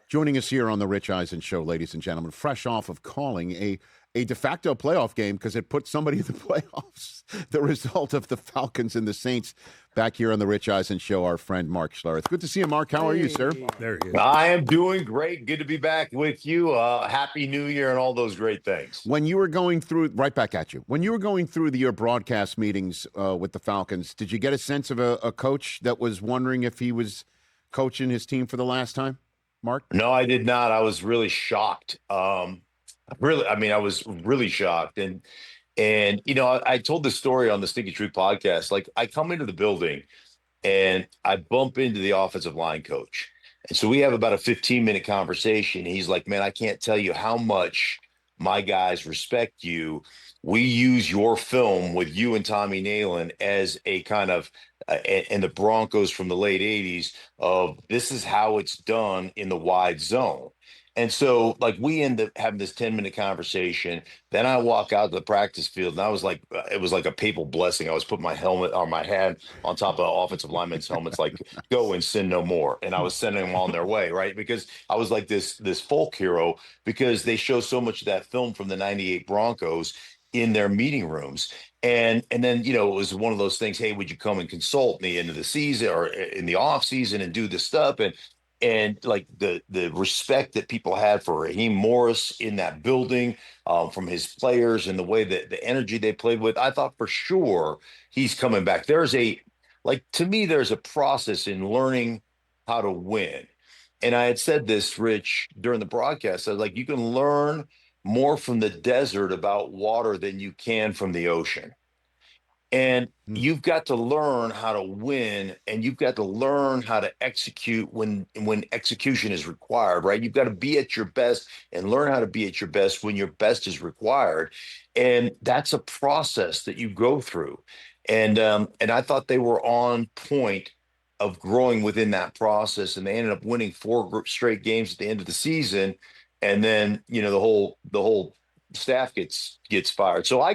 Joining us here on the Rich Eisen Show, ladies and gentlemen, fresh off of calling a de facto playoff game because it put somebody in the playoffs. The result of the Falcons and the Saints. Back here on the Rich Eisen Show, our friend Mark Schlereth. Good to see you, Mark. How are you, sir? There he is. I am doing great. Good to be back with you. Happy New Year and all those great things. When you were going through, right back at you, when you were going through your broadcast meetings with the Falcons, did you get a sense of a coach that was wondering if he was coaching his team for the last time, Mark? No, I did not. I was really shocked. I was really shocked. And I told this story on the Stinkin Truth podcast. Like, I come into the building and I bump into the offensive line coach. And so we have about a 15-minute conversation. He's like, man, I can't tell you how much my guys respect you. We use your film with you and Tommy Nalen as a kind of, and the Broncos from the late 80s of this is how it's done in the wide zone. And so, like, we end up having this 10-minute conversation. Then I walk out to the practice field, and I was like, it was like a papal blessing. I was putting my helmet or my hand on top of offensive linemen's helmets, like, go and sin no more. And I was sending them on their way, right? Because I was like this folk hero because they show so much of that film from the 98 Broncos in their meeting rooms. And then, it was one of those things, hey, would you come and consult me into the season or in the off season and do this stuff? And like the respect that people had for Raheem Morris in that building, from his players and the way that the energy they played with, I thought for sure he's coming back. To me, there's a process in learning how to win. And I had said this, Rich, during the broadcast. I was like, you can learn more from the desert about water than you can from the ocean. And you've got to learn how to win, and you've got to learn how to execute when execution is required, right? You've got to be at your best and learn how to be at your best when your best is required. And that's a process that you go through. And I thought they were on point of growing within that process, and they ended up winning 4 straight games at the end of the season. And then, the whole staff gets fired. So I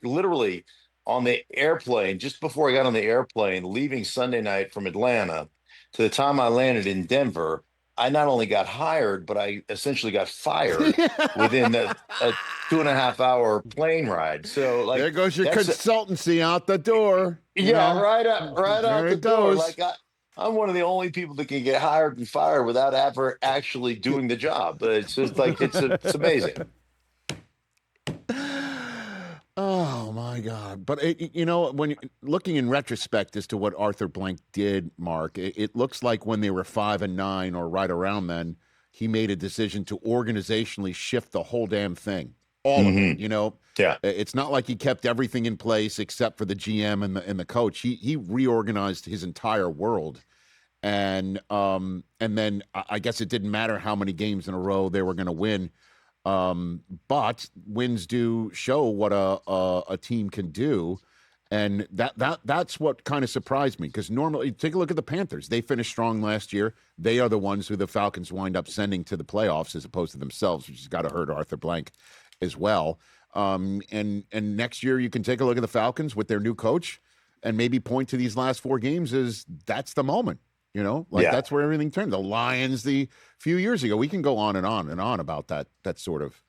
literally on the airplane, just before I got on the airplane, leaving Sunday night from Atlanta to the time I landed in Denver, I not only got hired, but I essentially got fired within a 2.5-hour plane ride. So, like, there goes your consultancy out the door. Yeah, right out the door. Goes. Like, I'm one of the only people that can get hired and fired without ever actually doing the job. But it's just like, it's amazing. Oh, my God. But, when you're looking in retrospect as to what Arthur Blank did, Mark, it looks like when they were 5-9 or right around then, he made a decision to organizationally shift the whole damn thing. All of it, Yeah. It's not like he kept everything in place except for the GM and the coach. He reorganized his entire world. And then I guess it didn't matter how many games in a row they were going to win. But wins do show what a team can do, and that's what kind of surprised me, because normally, take a look at the Panthers. They finished strong last year. They are the ones who the Falcons wind up sending to the playoffs as opposed to themselves, which has got to hurt Arthur Blank as well. And next year you can take a look at the Falcons with their new coach and maybe point to these last 4 games as that's the moment. That's where everything turned. The Lions, a few years ago, we can go on and on and on about that sort of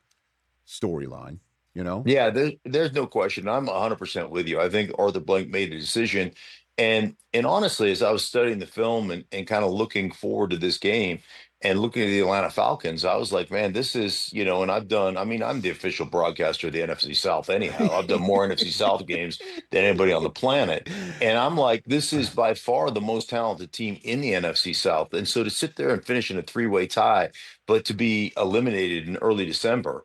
storyline, Yeah, there's no question. I'm 100% with you. I think Arthur Blank made a decision. And honestly, as I was studying the film and kind of looking forward to this game and looking at the Atlanta Falcons, I was like, man, this is, and I'm the official broadcaster of the NFC South anyhow. I've done more NFC South games than anybody on the planet. And I'm like, this is by far the most talented team in the NFC South. And so to sit there and finish in a 3-way tie, but to be eliminated in early December,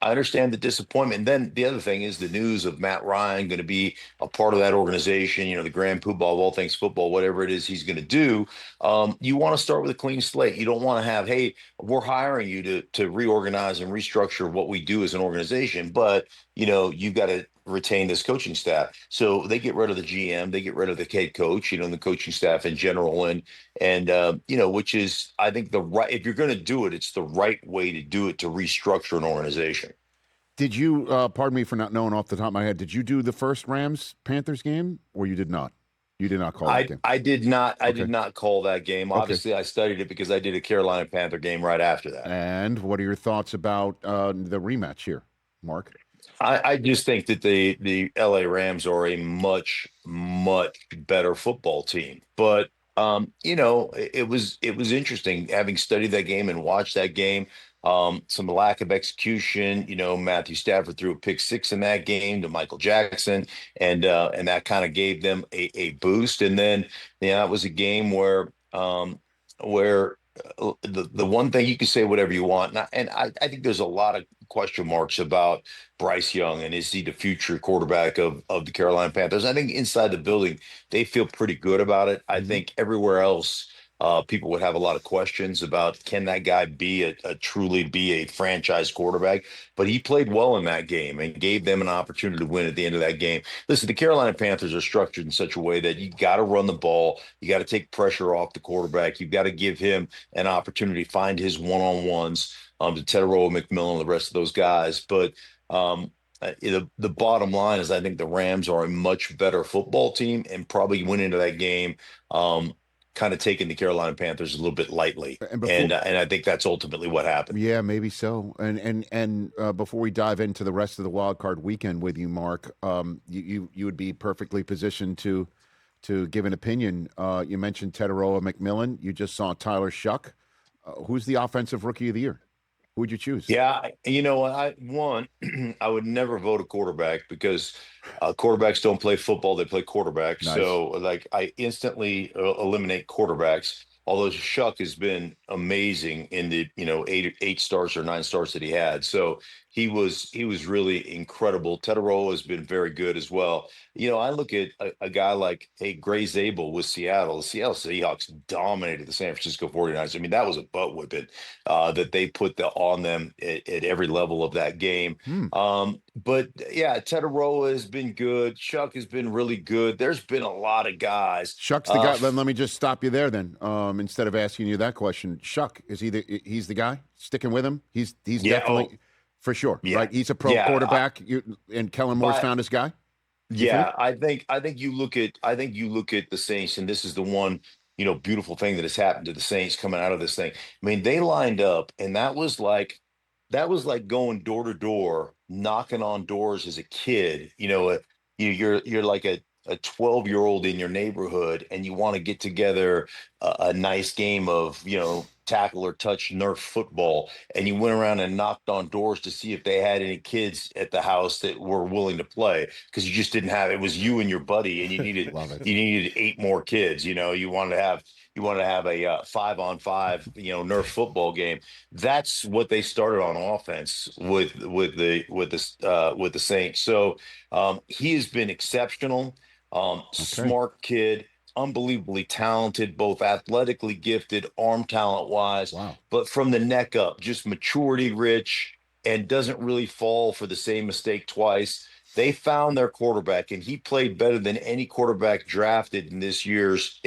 I understand the disappointment. And then the other thing is the news of Matt Ryan going to be a part of that organization, the grand poobah of all things football, whatever it is he's going to do. You want to start with a clean slate. You don't want to have, hey, we're hiring you to reorganize and restructure what we do as an organization, but, you've got to retain this coaching staff. So they get rid of the GM, they get rid of the head coach, and the coaching staff in general. And which is, I think, if you're going to do it, it's the right way to do it, to restructure an organization. Did you, pardon me for not knowing off the top of my head, did you do the first Rams-Panthers game, or you did not? You did not call that game. I did not. I Okay. did not call that game. Okay. Obviously, I studied it because I did a Carolina Panther game right after that. And what are your thoughts about the rematch here, Mark? I just think that the LA Rams are a much better football team. But it was interesting having studied that game and watched that game. Some lack of execution. Matthew Stafford threw a pick six in that game to Michael Jackson, and that kind of gave them a boost. And then it was a game where the one thing you can say whatever you want, and I think there's a lot of question marks about Bryce Young and is he the future quarterback of the Carolina Panthers. I think inside the building they feel pretty good about it. I think everywhere else people would have a lot of questions about can that guy be a truly be a franchise quarterback, but he played well in that game and gave them an opportunity to win at the end of that game. Listen, the Carolina Panthers are structured in such a way that you got to run the ball, you got to take pressure off the quarterback, you've got to give him an opportunity to find his one-on-ones to Tedero, McMillan, and the rest of those guys. But the bottom line is I think the Rams are a much better football team and probably went into that game kind of taking the Carolina Panthers a little bit lightly. And I think that's ultimately what happened. Yeah, maybe so. And before we dive into the rest of the wild card weekend with you, Mark, you would be perfectly positioned to give an opinion. You mentioned Tedero McMillan. You just saw Tyler Shough. Who's the offensive rookie of the year? Who would you choose? Yeah, I would never vote a quarterback because quarterbacks don't play football; they play quarterbacks. Nice. So, like, I instantly eliminate quarterbacks. Although Shuck has been amazing in the eight stars or nine stars that he had, so he was really incredible. Tedero has been very good as well. I look at a guy like Gray Zabel with Seattle. The Seattle Seahawks dominated the San Francisco 49ers. I mean, that was a butt whipping that they put on them at every level of that game. But yeah, Tedero has been good. Shuck has been really good. There's been a lot of guys. Shuck's the guy. Let me just stop you there then. Instead of asking you that question, Shough, he's the guy? Sticking with him? He's definitely for sure, right? He's a pro quarterback. And Kellen Moore's found his guy. Yeah, I think you look at the Saints, and this is the one beautiful thing that has happened to the Saints coming out of this thing. I mean, they lined up, and that was like going door to door, knocking on doors as a kid. You're like a 12-year-old in your neighborhood, and you want to get together a nice game of tackle or touch Nerf football, and you went around and knocked on doors to see if they had any kids at the house that were willing to play, because you just didn't have it. Was you and your buddy, and you needed you needed 8 more kids. You wanted to have a 5-on-5 Nerf football game. That's what they started on offense with the Saints. So he has been exceptional. Smart kid, unbelievably talented, both athletically gifted, arm talent wise. Wow. But from the neck up, just maturity rich, and doesn't really fall for the same mistake twice. They found their quarterback, and he played better than any quarterback drafted in this year's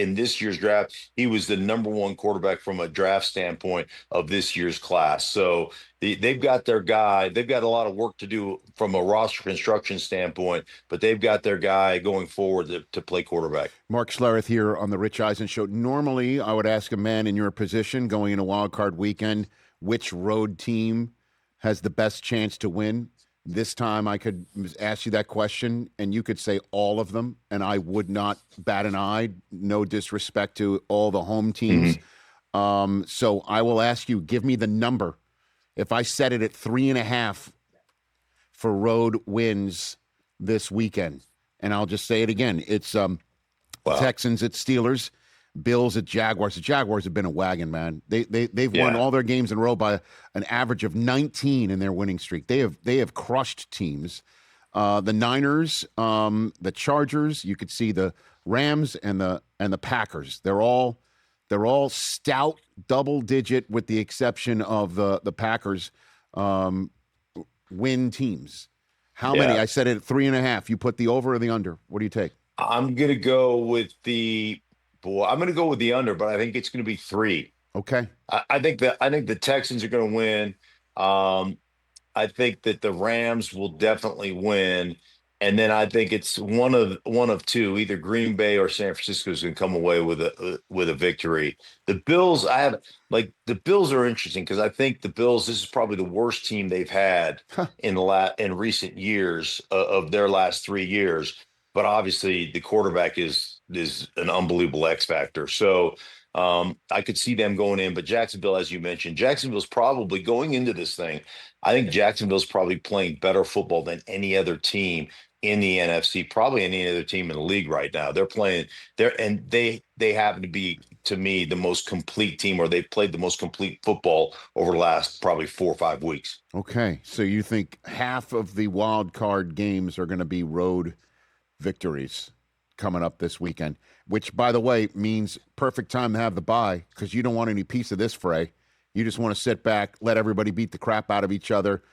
draft. He was the number one quarterback from a draft standpoint of this year's class. So they've got their guy. They've got a lot of work to do from a roster construction standpoint, but they've got their guy going forward to play quarterback. Mark Schlereth here on the Rich Eisen Show. Normally, I would ask a man in your position going into wild card weekend, which road team has the best chance to win? This time I could ask you that question and you could say all of them, and I would not bat an eye. No disrespect to all the home teams. So I will ask you, give me the number. If I set it at 3.5 for road wins this weekend, and I'll just say it again, it's Texans at Steelers, Bills at Jaguars. The Jaguars have been a wagon, man. They've won all their games in a row by an average of 19 in their winning streak. They have crushed teams. The Niners, the Chargers. You could see the Rams and the Packers. They're all stout, double digit, with the exception of the Packers. Win teams. How many? I said it at 3.5. You put the over or the under. What do you take? I'm gonna go with the under, but I think it's going to be 3. Okay. I think the Texans are going to win. I think that the Rams will definitely win, And then I think it's one of two, either Green Bay or San Francisco is going to come away with a victory. The Bills, the Bills are interesting because I think the Bills, this is probably the worst team they've had in recent years of their last 3 years. But obviously, the quarterback is an unbelievable X factor. So I could see them going in. But Jacksonville, as you mentioned, Jacksonville's probably going into this thing. I think Jacksonville's probably playing better football than any other team in the NFC, probably any other team in the league right now. They're playing there, and they happen to be, to me, the most complete team, or they've played the most complete football over the last probably 4 or 5 weeks. Okay, so you think half of the wild card games are going to be road victories coming up this weekend, which, by the way, means perfect time to have the bye because you don't want any piece of this fray. You just want to sit back, let everybody beat the crap out of each other.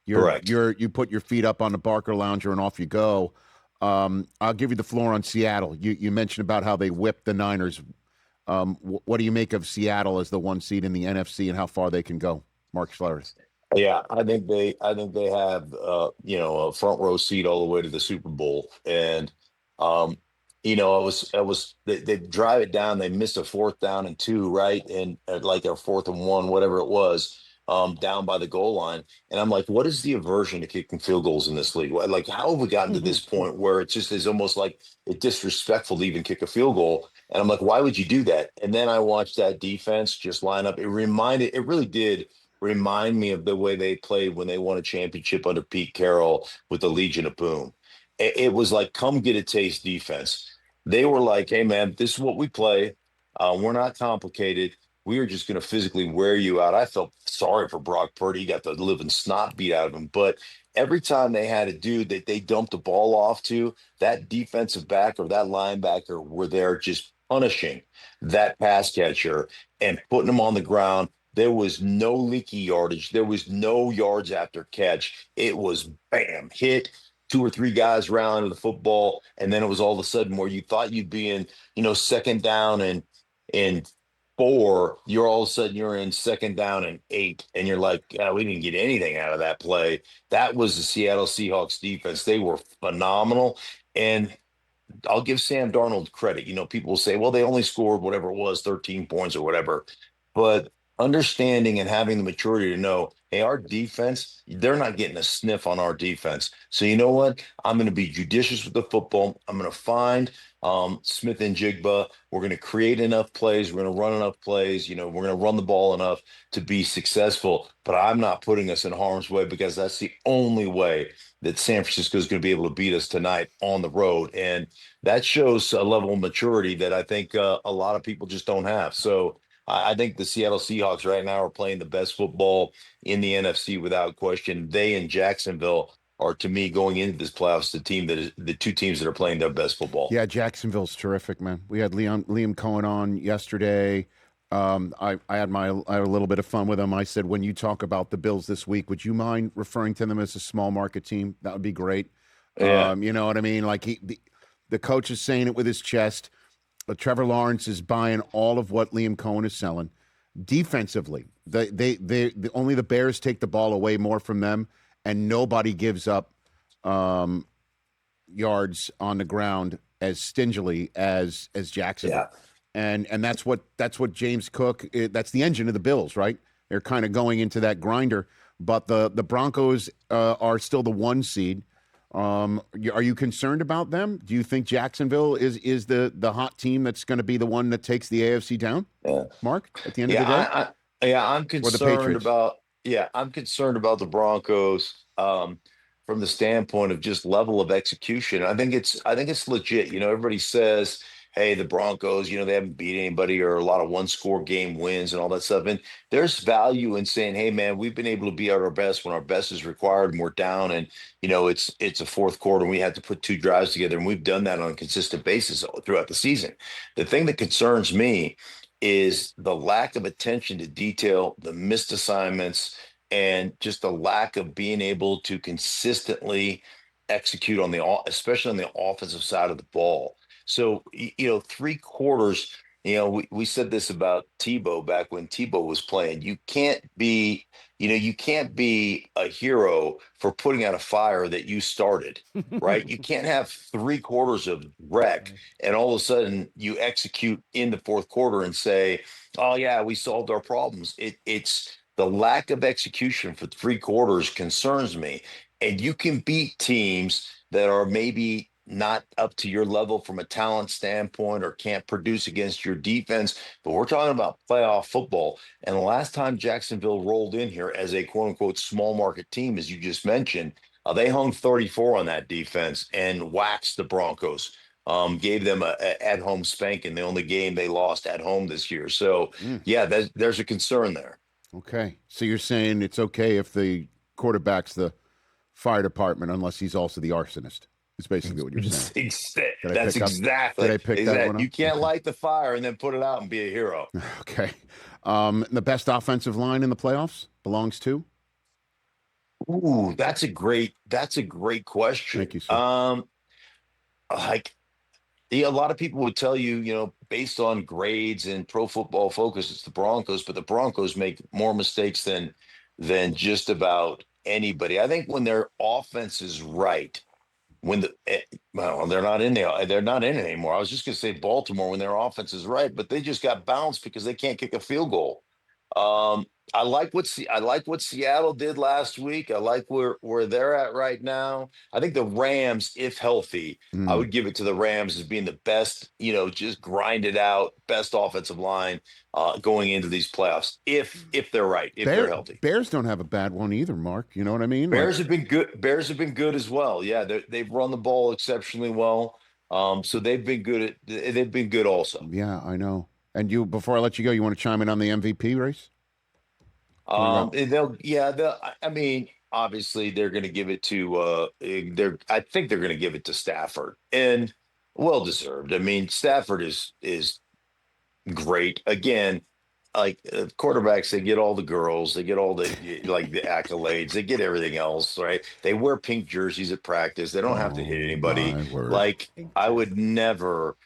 Correct. You put your feet up on the Barker Lounger and off you go. I'll give you the floor on Seattle. You mentioned about how they whipped the Niners. What do you make of Seattle as the 1 seed in the NFC and how far they can go? Mark Schlereth. Yeah, I think they have a front row seat all the way to the Super Bowl. And they drive it down, they missed a 4th down and 2, right? And like a 4th and 1, whatever it was, down by the goal line. And I'm like, what is the aversion to kicking field goals in this league? Like, how have we gotten to this point where it just is almost like it's disrespectful to even kick a field goal? And I'm like, why would you do that? And then I watched that defense just line up. It really did remind me of the way they played when they won a championship under Pete Carroll with the Legion of Boom. It was like, come get a taste defense. They were like, hey, man, this is what we play. We're not complicated. We are just going to physically wear you out. I felt sorry for Brock Purdy. He got the living snot beat out of him. But every time they had a dude that they dumped the ball off to, that defensive back or that linebacker were there just punishing that pass catcher and putting him on the ground. There was no leaky yardage. There was no yards after catch. It was bam, hit, 2 or 3 guys rallying the football, and then it was all of a sudden where you thought you'd be in, 2nd down and 4, you're all of a sudden you're in 2nd down and 8, and you're like, yeah, we didn't get anything out of that play. That was the Seattle Seahawks defense. They were phenomenal, and I'll give Sam Darnold credit. People will say, well, they only scored whatever it was, 13 points or whatever. But understanding and having the maturity to know, hey, our defense, they're not getting a sniff on our defense. So you know what? I'm going to be judicious with the football. I'm going to find Smith and Jigba. We're going to create enough plays. We're going to run enough plays. We're going to run the ball enough to be successful. But I'm not putting us in harm's way because that's the only way that San Francisco is going to be able to beat us tonight on the road. And that shows a level of maturity that I think a lot of people just don't have. So I think the Seattle Seahawks right now are playing the best football in the NFC without question. They and Jacksonville are, to me, going into this playoffs, the 2 teams that are playing their best football. Yeah, Jacksonville's terrific, man. We had Liam Cohen on yesterday. I had a little bit of fun with him. I said, when you talk about the Bills this week, would you mind referring to them as a small market team? That would be great. Yeah. You know what I mean? Like the coach is saying it with his chest. Trevor Lawrence is buying all of what Liam Cohen is selling. Defensively, only the Bears take the ball away more from them, and nobody gives up yards on the ground as stingily as Jacksonville. Yeah. And that's what James Cook. That's the engine of the Bills, right? They're kind of going into that grinder. But the Broncos are still the 1 seed. Are you concerned about them? Do you think Jacksonville is the hot team that's going to be the one that takes the AFC down? Yeah. Mark, at the end of the day? I'm concerned about the Broncos from the standpoint of just level of execution. I think it's legit. Everybody says, hey, the Broncos, they haven't beat anybody or a lot of 1-score game wins and all that stuff. And there's value in saying, hey, man, we've been able to be at our best when our best is required and we're down. And, it's a 4th quarter and we had to put 2 drives together. And we've done that on a consistent basis throughout the season. The thing that concerns me is the lack of attention to detail, the missed assignments, and just the lack of being able to consistently execute especially on the offensive side of the ball. So, 3 quarters, we said this about Tebow back when Tebow was playing. You can't be a hero for putting out a fire that you started, right? You can't have 3/4 of wreck and all of a sudden you execute in the fourth quarter and say, "Oh yeah, we solved our problems." It's the lack of execution for 3/4 concerns me. And you can beat teams that are maybe not up to your level from a talent standpoint or can't produce against your defense. But we're talking about playoff football. And the last time Jacksonville rolled in here as a quote unquote small market team, as you just mentioned, they hung 34 on that defense and waxed the Broncos. Gave them a at home spanking, the only game they lost at home this year. So, yeah, there's a concern there. Okay. So you're saying it's okay if the quarterback's the fire department unless he's also the arsonist. Is basically what you're saying. That's exactly. Did I pick that one up? You can't light the fire and then put it out and be a hero. Okay. The best offensive line in the playoffs belongs to? Ooh, that's a great question. Thank you, sir. A lot of people would tell you, based on grades and Pro Football Focus, it's the Broncos, but the Broncos make more mistakes than just about anybody. I think when their offense is right, they're not in it anymore. I was just going to say Baltimore when their offense is right, but they just got bounced because they can't kick a field goal. I like what Seattle did last week. I like where they're at right now. I think the Rams, if healthy, I would give it to the Rams as being the best, just grind it out, best offensive line going into these playoffs. If they're right, if they're healthy. Bears don't have a bad one either, Mark. You know what I mean? Bears have been good. Bears have been good as well. Yeah, they've run the ball exceptionally well. So they've been good. They've been good also. Yeah, I know. And before I let you go, you want to chime in on the MVP race? Obviously they're going to give it to I think they're going to give it to Stafford, and well deserved. I mean, Stafford is great. Again, like quarterbacks, they get all the girls, they get all the the accolades, they get everything else, right? They wear pink jerseys at practice. They don't have to hit anybody. I would never.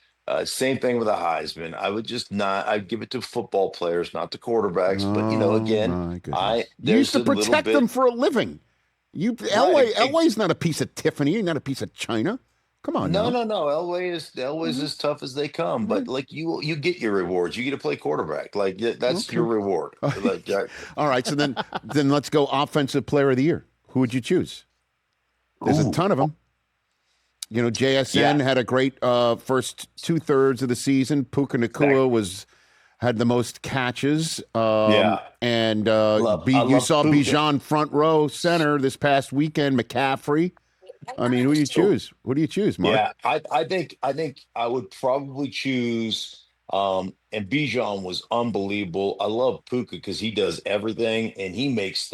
Same thing with a Heisman. I would just not. I'd give it to football players, not to quarterbacks. But again, you used to protect them for a living. LA's not a piece of Tiffany, not a piece of China. Come on, no. Elway's as tough as they come. But you get your rewards. You get to play quarterback. That's your reward. All right. So then let's go offensive player of the year. Who would you choose? There's a ton of them. JSN had a great first 2/3 of the season. Puka Nacua had the most catches. And you saw Bijan front row center this past weekend. McCaffrey. I mean, who do you choose? Who do you choose, Mark? Yeah, I think I would probably choose. And Bijan was unbelievable. I love Puka because he does everything, and he makes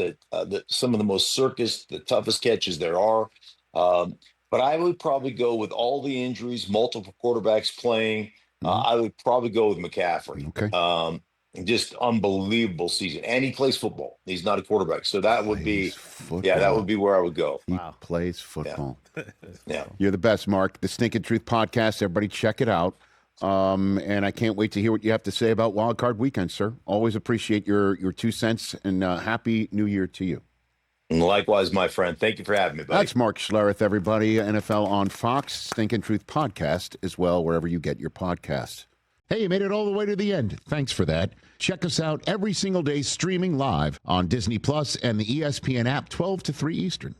some of the most the toughest catches there are. But I would probably go with all the injuries, multiple quarterbacks playing. I would probably go with McCaffrey. Okay. Just unbelievable season. And he plays football. He's not a quarterback. So that would be that would be where I would go. He plays football. Yeah. You're the best, Mark. The Stinkin Truth podcast. Everybody check it out. And I can't wait to hear what you have to say about Wild Card Weekend, sir. Always appreciate your 2 cents, and Happy New Year to you. Likewise, my friend. Thank you for having me, buddy. That's Mark Schlereth, everybody. NFL on Fox, Stinkin Truth podcast as well, wherever you get your podcasts. Hey, you made it all the way to the end. Thanks for that. Check us out every single day streaming live on Disney Plus and the ESPN app 12 to 3 Eastern.